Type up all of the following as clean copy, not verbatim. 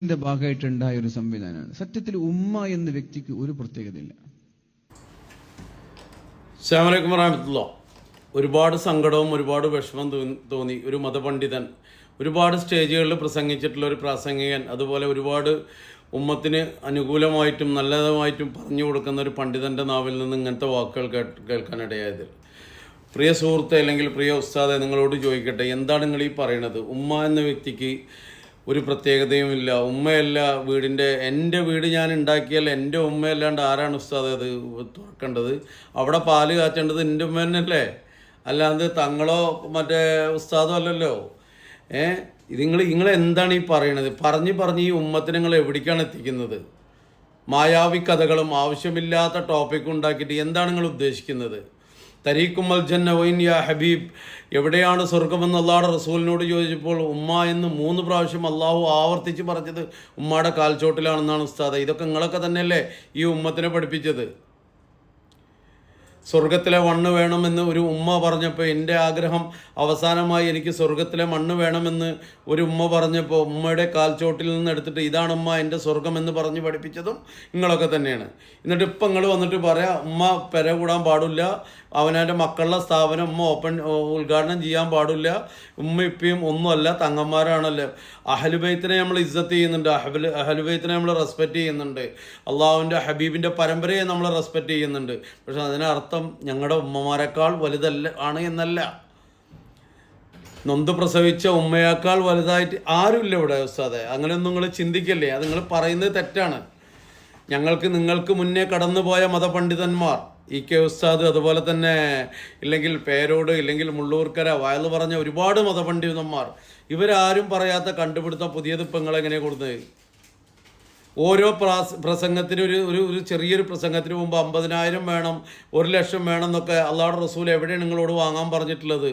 ഭാഗമായിട്ടുണ്ടായ ഒരു സംവിധാനമാണ്. സത്യത്തിൽ ഉമ്മ എന്ന വ്യക്തിക്ക് ഒരു പ്രത്യേകതയില്ല. അസ്സലാമു അലൈക്കും വറഹ്മത്തുള്ളാഹി. ഒരുപാട് സങ്കടവും ഒരുപാട് വിഷമം തോന്നി. ഒരു മതപണ്ഡിതൻ, ഒരുപാട് സ്റ്റേജുകളിൽ പ്രസംഗിച്ചിട്ടുള്ള ഒരു പ്രാസംഗികൻ, അതുപോലെ ഒരുപാട് ഉമ്മത്തിന് അനുകൂലമായിട്ടും നല്ലതുമായിട്ടും പറഞ്ഞു കൊടുക്കുന്ന ഒരു പണ്ഡിതൻ്റെ നാവിൽ നിന്ന് ഇങ്ങനത്തെ വാക്കുകൾ കേൾക്കാനിടയായത്. പ്രിയ സുഹൃത്തെ അല്ലെങ്കിൽ പ്രിയ ഉസ്താദെ, നിങ്ങളോട് ചോദിക്കട്ടെ, എന്താണ് നിങ്ങൾ ഈ പറയണത്? ഉമ്മ എന്ന വ്യക്തിക്ക് ഒരു പ്രത്യേകതയുമില്ല. ഉമ്മയല്ല എൻ്റെ വീട് ഞാൻ ഉണ്ടാക്കിയാൽ എൻ്റെ ഉമ്മയല്ലാണ്ട് ആരാണ് ഉസ്താദ് അത് തുറക്കേണ്ടത്? അവിടെ പാല് കാച്ചേണ്ടത് എൻ്റെ ഉമ്മ തന്നെയല്ലേ, അല്ലാതെ തങ്ങളോ മറ്റേ ഉസ്താദോ അല്ലല്ലോ. നിങ്ങൾ എന്താണ് ഈ പറയണത്? പറഞ്ഞ് ഈ ഉമ്മത്തിനെ നിങ്ങൾ എവിടേക്കാണ് എത്തിക്കുന്നത്? മായാവി കഥകളും ആവശ്യമില്ലാത്ത ടോപ്പിക്കും ഉണ്ടാക്കിയിട്ട് എന്താണ് നിങ്ങൾ ഉദ്ദേശിക്കുന്നത്? തരീഖുമൽ ജന്ന വൈൻ യാ ഹബീബ്, എവിടെയാണ് സ്വർഗമെന്ന് അള്ളാഹുടെ റസൂലിനോട് ചോദിച്ചപ്പോൾ ഉമ്മ എന്ന് 3 പ്രാവശ്യം അള്ളാഹു ആവർത്തിച്ച് പറഞ്ഞത് ഉമ്മയുടെ കാൽച്ചോട്ടിലാണെന്നാണ് ഉസ്താദ്. ഇതൊക്കെ നിങ്ങളൊക്കെ തന്നെയല്ലേ ഈ ഉമ്മത്തിനെ പഠിപ്പിച്ചത്? സ്വർഗത്തിലെ മണ്ണ് വേണമെന്ന് ഒരു ഉമ്മ പറഞ്ഞപ്പോൾ, എൻ്റെ ആഗ്രഹം അവസാനമായി എനിക്ക് സ്വർഗത്തിലെ മണ്ണ് വേണമെന്ന് ഒരു ഉമ്മ പറഞ്ഞപ്പോൾ, ഉമ്മയുടെ കാൽച്ചോട്ടിൽ നിന്ന് എടുത്തിട്ട് ഇതാണ് ഉമ്മ എൻ്റെ സ്വർഗം എന്ന് പറഞ്ഞ് പഠിപ്പിച്ചതും നിങ്ങളൊക്കെ തന്നെയാണ്. എന്നിട്ട് ഇപ്പം നിങ്ങൾ വന്നിട്ട് പറയാം ഉമ്മ പെര കൂടാൻ പാടില്ല, അവനവൻ്റെ മക്കളുടെ സ്ഥാപനം ഉമ്മ ഉദ്ഘാടനം ചെയ്യാൻ പാടില്ല, ഉമ്മ ഇപ്പയും ഒന്നുമല്ല, തങ്ങന്മാരാണല്ലോ. അഹ്ലുബൈത്തിനെ നമ്മൾ ഇസ്സത്ത് ചെയ്യുന്നുണ്ട്, അഹ്ലുബൈത്തിനെ നമ്മൾ റെസ്പെക്റ്റ് ചെയ്യുന്നുണ്ട്, അള്ളാഹുവിൻ്റെ ഹബീബിൻ്റെ പരമ്പരയെ നമ്മൾ റെസ്പെക്റ്റ് ചെയ്യുന്നുണ്ട്. പക്ഷെ അതിനർത്ഥം ഞങ്ങളുടെ ഉമ്മമാരെക്കാൾ വലുതല്ല ആണ് എന്നല്ല. നൊന്ത് പ്രസവിച്ച ഉമ്മയേക്കാൾ വലുതായിട്ട് ആരുമില്ല ഇവിടെ ഉസ്താദെ. അങ്ങനെയൊന്നും നിങ്ങൾ ചിന്തിക്കല്ലേ, അത് നിങ്ങൾ പറയുന്നത് തെറ്റാണ്. നിങ്ങൾക്ക് മുന്നേ കടന്നുപോയ മതപണ്ഡിതന്മാർ, കെ ഉസ്താദ്, അതുപോലെ തന്നെ ഇല്ലെങ്കിൽ പേരോട്, ഇല്ലെങ്കിൽ മുള്ളൂർക്കര, വയല് പറഞ്ഞ ഒരുപാട് മതപണ്ഡിതന്മാർ, ഇവരാരും പറയാത്ത കണ്ടുപിടുത്തം പുതിയത് ഇപ്പം നിങ്ങളെങ്ങനെ കൊടുത്തത്? ഓരോ പ്രസംഗത്തിന് ഒരു ചെറിയൊരു പ്രസംഗത്തിന് മുമ്പ് 50,000 വേണം, 1,00,000 വേണം എന്നൊക്കെ അള്ളാഹുടെ റസൂൽ എവിടെയാണ് നിങ്ങളോട് വാങ്ങാൻ പറഞ്ഞിട്ടുള്ളത്?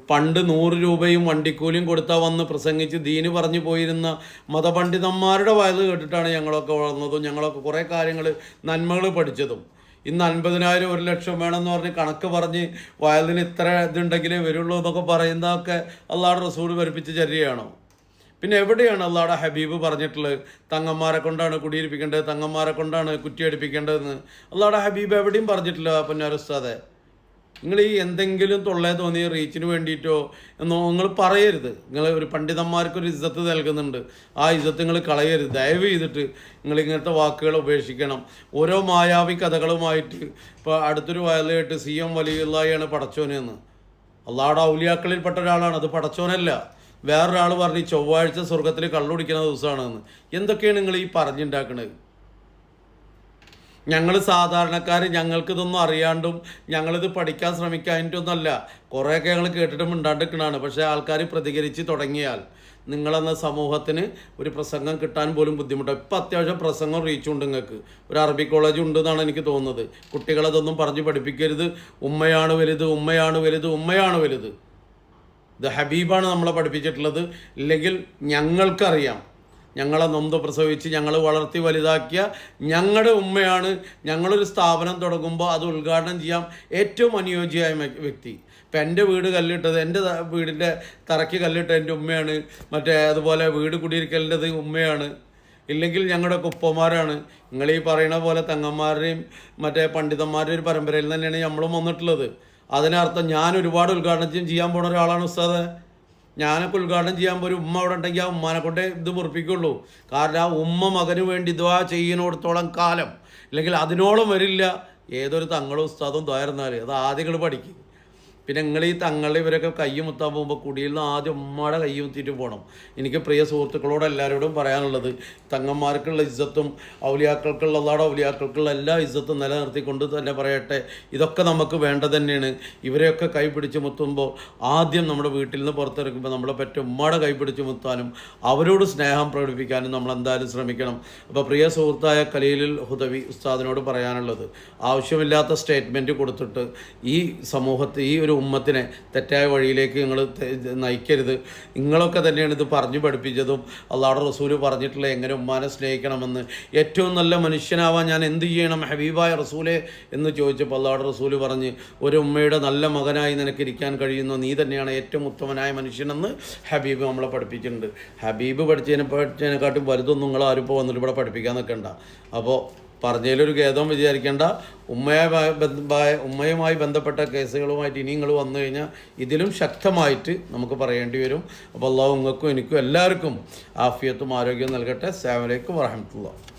പണ്ട് 100 രൂപയും വണ്ടിക്കൂലിയും കൊടുത്താൽ വന്ന് പ്രസംഗിച്ച് ദീന് പറഞ്ഞു പോയിരുന്ന മതപണ്ഡിതന്മാരുടെ വയല് കേട്ടിട്ടാണ് ഞങ്ങളൊക്കെ വളർന്നതും ഞങ്ങളൊക്കെ കുറേ കാര്യങ്ങൾ നന്മകൾ പഠിച്ചതും. ഇന്ന് 50,000 1,00,000 വേണമെന്ന് പറഞ്ഞ് കണക്ക് പറഞ്ഞ് വയലിന് ഇത്ര ഇതുണ്ടെങ്കിലേ വരുള്ളൂ എന്നൊക്കെ പറയുന്നതൊക്കെ അള്ളാഹുടെ റസൂൽ പഠിപ്പിച്ച ചര്യയാണോ? പിന്നെ എവിടെയാണ് അള്ളാഹുടെ ഹബീബ് പറഞ്ഞിട്ടുള്ളത് തങ്ങന്മാരെ കൊണ്ടാണ് കുടിയിരിപ്പിക്കേണ്ടത്, തങ്ങന്മാരെ കൊണ്ടാണ് കുറ്റിയടിപ്പിക്കേണ്ടതെന്ന്? അള്ളാഹുടെ ഹബീബ് എവിടെയും പറഞ്ഞിട്ടില്ല. പൊന്നാരുസ്താദെ, നിങ്ങൾ ഈ എന്തെങ്കിലും തൊള്ളേ തോന്നിയ റീച്ചിന് വേണ്ടിയിട്ടോ എന്നോ നിങ്ങൾ പറയരുത്. നിങ്ങൾ ഒരു പണ്ഡിതന്മാർക്കൊരു ഇസ്സത്ത് നൽകുന്നുണ്ട്, ആ ഇസ്സത്ത് നിങ്ങൾ കളയരുത്. ദയവ് ചെയ്തിട്ട് നിങ്ങൾ ഇങ്ങനത്തെ വാക്കുകൾ ഉപേക്ഷിക്കണം. ഓരോ മായാവി കഥകളുമായിട്ട് ഇപ്പോൾ അടുത്തൊരു വയലായിട്ട് CM വലിയുള്ളതാണ് പടച്ചോനെന്ന്. അള്ളാഹുടെ ഔലിയാക്കളിൽപ്പെട്ട ഒരാളാണ്, അത് പടച്ചോനല്ല. വേറൊരാൾ പറഞ്ഞ് ചൊവ്വാഴ്ച സ്വർഗത്തിൽ കള്ളുടിക്കുന്ന ദിവസമാണെന്ന്. എന്തൊക്കെയാണ് നിങ്ങൾ ഈ പറഞ്ഞുണ്ടാക്കുന്നത്? ഞങ്ങൾ സാധാരണക്കാർ, ഞങ്ങൾക്കിതൊന്നും അറിയാണ്ടും ഞങ്ങളിത് പഠിക്കാൻ ശ്രമിക്കാനിട്ടൊന്നുമല്ല. കുറേയൊക്കെ ഞങ്ങൾ കേട്ടിട്ട് മിണ്ടാണ്ടിരിക്കണതാണ്. പക്ഷേ ആൾക്കാർ പ്രതികരിച്ച് തുടങ്ങിയാൽ നിങ്ങളെന്ന സമൂഹത്തിന് ഒരു പ്രസംഗം കിട്ടാൻ പോലും ബുദ്ധിമുട്ടാണ്. ഇപ്പം അത്യാവശ്യം പ്രസംഗം റീച്ചുണ്ട് നിങ്ങൾക്ക്. ഒരു അറബി കോളേജ് ഉണ്ടെന്നാണ് എനിക്ക് തോന്നുന്നത്. കുട്ടികളതൊന്നും പറഞ്ഞ് പഠിപ്പിക്കരുത്. ഉമ്മയാണ് വലുത്, ഉമ്മയാണ് വലുത്, ഉമ്മയാണ് വലുത്. ഇത് ഹബീബാണ് നമ്മളെ പഠിപ്പിച്ചിട്ടുള്ളത്. ഇല്ലെങ്കിൽ ഞങ്ങൾക്കറിയാം, ഞങ്ങളെ നൊന്ത് പ്രസവിച്ച് ഞങ്ങൾ വളർത്തി വലുതാക്കിയ ഞങ്ങളുടെ ഉമ്മയാണ്. ഞങ്ങളൊരു സ്ഥാപനം തുടങ്ങുമ്പോൾ അത് ഉദ്ഘാടനം ചെയ്യാൻ ഏറ്റവും അനുയോജ്യമായ വ്യക്തി. ഇപ്പം എൻ്റെ വീട് കല്ലിട്ടത്, എൻ്റെ വീടിൻ്റെ തറയ്ക്ക് കല്ലിട്ടത് എൻ്റെ ഉമ്മയാണ്. അതുപോലെ വീട് കുടിയിരിക്കലിൻ്റെത് ഉമ്മയാണ്. ഇല്ലെങ്കിൽ ഞങ്ങളുടെ ഉപ്പമാരാണ്. നിങ്ങൾ ഈ പറയുന്ന പോലെ തങ്ങന്മാരുടെയും പണ്ഡിതന്മാരുടെയും ഒരു പരമ്പരയിൽ തന്നെയാണ് നമ്മളും വന്നിട്ടുള്ളത്. അതിനർത്ഥം ഞാൻ ഒരുപാട് ഉദ്ഘാടനം ചെയ്യാൻ പോണ ഒരാളാണ് ഉസ്താദ്. ഞാനൊക്കെ ഉദ്ഘാടനം ചെയ്യാൻ ഒരു ഉമ്മ അവിടെ ഉണ്ടെങ്കിൽ ആ ഉമ്മാനെ കൊണ്ടേ ഇത് മുറിപ്പിക്കുള്ളൂ. കാരണം ആ ഉമ്മ മകന് വേണ്ടി ദ്വാ ചെയ്യുന്നിടത്തോളം കാലം, അല്ലെങ്കിൽ അതിനോളം വരില്ല ഏതൊരു തങ്ങളും ഉസ്താദും ദ്വാരുന്നാൽ. അത് ആദ്യങ്ങൾ പഠിക്കും. പിന്നെ നിങ്ങൾ ഈ തങ്ങളുടെ ഇവരൊക്കെ കൈ മുത്താൻ പോകുമ്പോൾ കുടിയിൽ നിന്ന് ആദ്യം ഉമ്മയുടെ കൈ മുത്തിയിട്ട് പോകണം. എനിക്ക് പ്രിയ സുഹൃത്തുക്കളോട് എല്ലാവരോടും പറയാനുള്ളത്, തങ്ങന്മാർക്കുള്ള ഇസ്സത്തും ഔലിയാക്കൾക്കുള്ള അള്ളാഹുടെ ഔലിയാക്കൾക്കുള്ള എല്ലാ ഇസ്സത്തും നിലനിർത്തിക്കൊണ്ട് തന്നെ പറയട്ടെ, ഇതൊക്കെ നമുക്ക് വേണ്ടത് തന്നെയാണ്. ഇവരെയൊക്കെ കൈ പിടിച്ച് മുത്തുമ്പോൾ ആദ്യം നമ്മുടെ വീട്ടിൽ നിന്ന് പുറത്തിറക്കുമ്പോൾ നമ്മളെ പറ്റ ഉമ്മയുടെ കൈ പിടിച്ച് മുത്താനും അവരോട് സ്നേഹം പ്രകടിപ്പിക്കാനും നമ്മൾ എന്തായാലും ശ്രമിക്കണം. അപ്പോൾ പ്രിയ സുഹൃത്തായ ഖലീലുൽ ഹുദവി ഉസ്താദിനോട് പറയാനുള്ളത്, ആവശ്യമില്ലാത്ത സ്റ്റേറ്റ്മെൻറ്റ് കൊടുത്തിട്ട് ഈ സമൂഹത്തെ, ഈ ഒരു ഉമ്മത്തിനെ തെറ്റായ വഴിയിലേക്ക് നിങ്ങൾ നയിക്കരുത്. നിങ്ങളൊക്കെ തന്നെയാണ് ഇത് പറഞ്ഞു പഠിപ്പിച്ചതും അള്ളാഹുവിൻ്റെ റസൂല് പറഞ്ഞിട്ടുള്ള എങ്ങനെ ഉമ്മാനെ സ്നേഹിക്കണമെന്ന്. ഏറ്റവും നല്ല മനുഷ്യനാവാൻ ഞാൻ എന്ത് ചെയ്യണം ഹബീബായ റസൂലെ എന്ന് ചോദിച്ചപ്പോൾ അള്ളാഹുവിൻ്റെ റസൂല് പറഞ്ഞ്, ഒരു ഉമ്മയുടെ നല്ല മകനായി നിനക്ക് ഇരിക്കാൻ കഴിയുന്നു, നീ തന്നെയാണ് ഏറ്റവും ഉത്തമനായ മനുഷ്യനെന്ന് ഹബീബ് നമ്മളെ പഠിപ്പിച്ചിട്ടുണ്ട്. ഹബീബ് പഠിച്ചതിനെക്കാട്ടും വലുതൊന്നും നിങ്ങൾ ആരും ഇപ്പോൾ വന്നിട്ട് ഇവിടെ പഠിപ്പിക്കാൻ നിൽക്കണ്ട. അപ്പോൾ പറഞ്ഞതിലൊരു ഖേദം വിചാരിക്കേണ്ട. ഉമ്മയുമായി ബന്ധപ്പെട്ട കേസുകളുമായിട്ട് ഇനി നിങ്ങൾ വന്നു കഴിഞ്ഞാൽ ഇതിലും ശക്തമായിട്ട് നമുക്ക് പറയേണ്ടി വരും. അപ്പോൾ അള്ളാഹു നിങ്ങൾക്കും എനിക്കും എല്ലാവർക്കും ആഫിയത്തും ആരോഗ്യവും നൽകട്ടെ. അസ്സലാമു അലൈക്കും വറഹ്മത്തുള്ളാഹി.